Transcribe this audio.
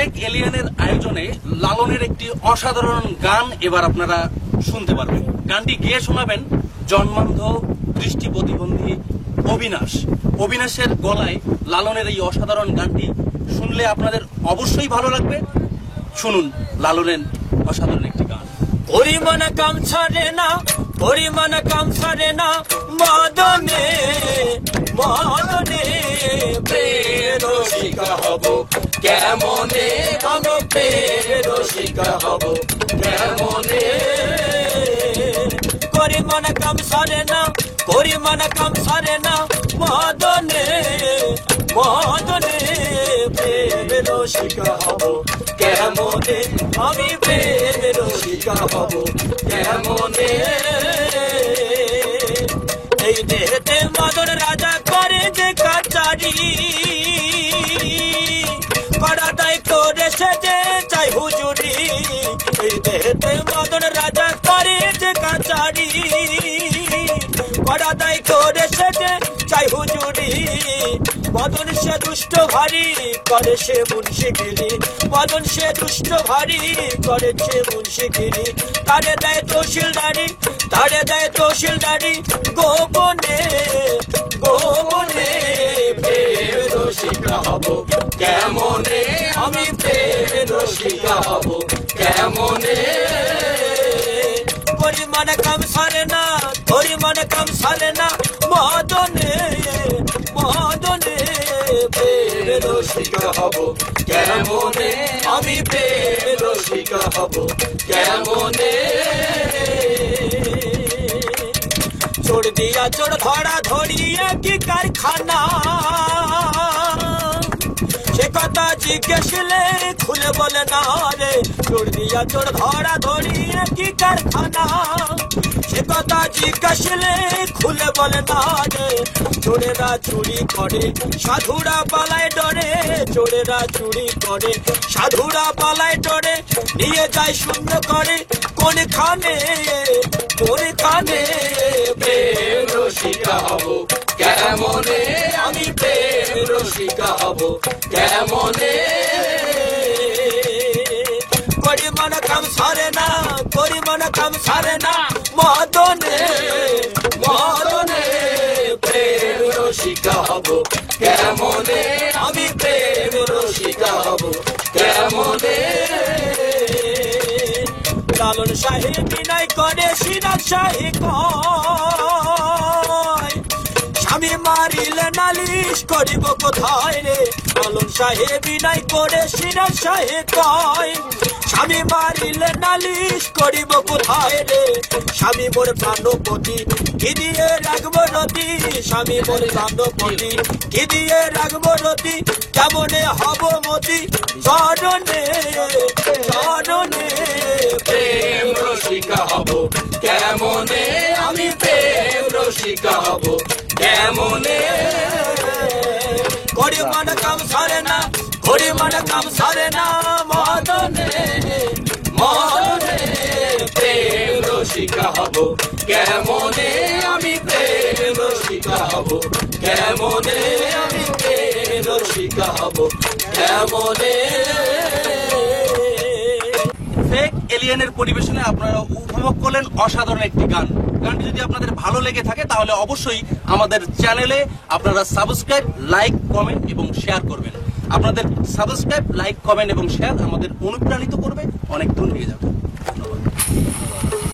Fake এলিয়েনের আয়োজনে লালনের একটি অসাধারণ গান এবার আপনারা শুনতে পারবেন। গানটি গেয়ে শোনাবেন জন্মান্ধ দৃষ্টি প্রতিবন্ধী অবিনাশের গলায় লালনের এই অসাধারণ গানটি শুনলে আপনাদের অবশ্যই ভালো লাগবে। শুনুন লালনের অসাধারণ একটি গান। পরিমাণ কাম ছাড়ে না, পরিমাণ কাম ছাড়ে না, মদনে মদনে প্রেরসিকা হব কেমনে, আমি প্রেরসিকা হব কেমনে। পরিমাণ কাম ছাড়ে না, পরিমাণ কাম ছাড়ে না, মদনে মদনে প্রেরসিকা হব কেমনে, আমি প্রেরসিকা হব কেমনে। এই দেহেতে মদন রাজা করে যে কাচারি, কড়া দায় করে সেজে চাই হুজুরি। এই দেহেতে মদন রাজা করে যে কাচারি, কড়া দায় করে সেজে চাই হুজুরি। মদন সে দুষ্ট ভারী করে সে মুন্সিগিরি, মদন সে দুষ্ট ভারী করে সে মুন্সিগিরি। তারে দেয় তহসিলদারি, তারে দেয় তহসিলদারি, গোপনে গোপনে প্রেরসিকা হব কেমনে, আমি প্রেরসিকা হব কেমনে। পরিমাণ কাম সারে না, পরিমাণ কাম সারে না, মদনে মদনে প্রেরসিকা হব কেমনে, আমি প্রেরসিকা হব কেমনে। চোর দিয়া চোর ধরা ধরিয়া কি কারখানা, সে কথা জিজ্ঞেসলে খুলে বলে না রে। চোর দিয়া চোর ধরা ধরিয়া কি কারখানা, সে কথা জিজ্ঞাসলে খুলে বলে না রে। চোরেরা চুরি করে সাধুরা পালায় ডরে, চোরেরা চুরি করে সাধুরা পালায় ডরে। নিয়ে যায় শূন্য করে কোনখানে কোনখানে, প্রেরসিকা হব কেমনে, আমি প্রেরসিকা হব কেমনে। পরিমাণ কাম সারে না, পরিমাণ কাম সারে না, মদনে মদনে প্রেরসিকা হব কেমনে, আমি প্রেরসিকা হব কেমনে। লালন সাহেব বিনয় করে সিরাজ শাহী কয়, স্বামী মারিলে নালিশ করিব কোথায় রে। লালন সাহেব বিনয় করে সিরাজ শাহী কয়, স্বামী মারিলে নালিশ করিব কোথায় রে। স্বামী মোর প্রাণপতি কি দিয়ে রাখবো রতি, স্বামী মোর প্রাণপতি কি দিয়ে রাখবো রতি। কেমনে হব মতি চরণে চরণে প্রেরসিকা হব কেমনে, আমি প্রেরসিকা হব কেমনে। পরিমাণ কাম সারে না, পরিমাণ কাম সারে না, মদনে মদনে প্রেরসিকা হব কেমনে, আমি প্রেরসিকা হব কেমনে, আমি প্রেরসিকা হব কেমনে। ফেক এলিয়েনের পরিবেশনে আপনারা উপভোগ করলেন অসাধারণ একটি গান। গানটি যদি আপনাদের ভালো লেগে থাকে তাহলে অবশ্যই আমাদের চ্যানেলে আপনারা সাবস্ক্রাইব, লাইক, কমেন্ট এবং শেয়ার করবেন। আপনাদের সাবস্ক্রাইব, লাইক, কমেন্ট এবং শেয়ার আমাদের অনুপ্রাণিত করবে, অনেক দূর নিয়ে যাবে।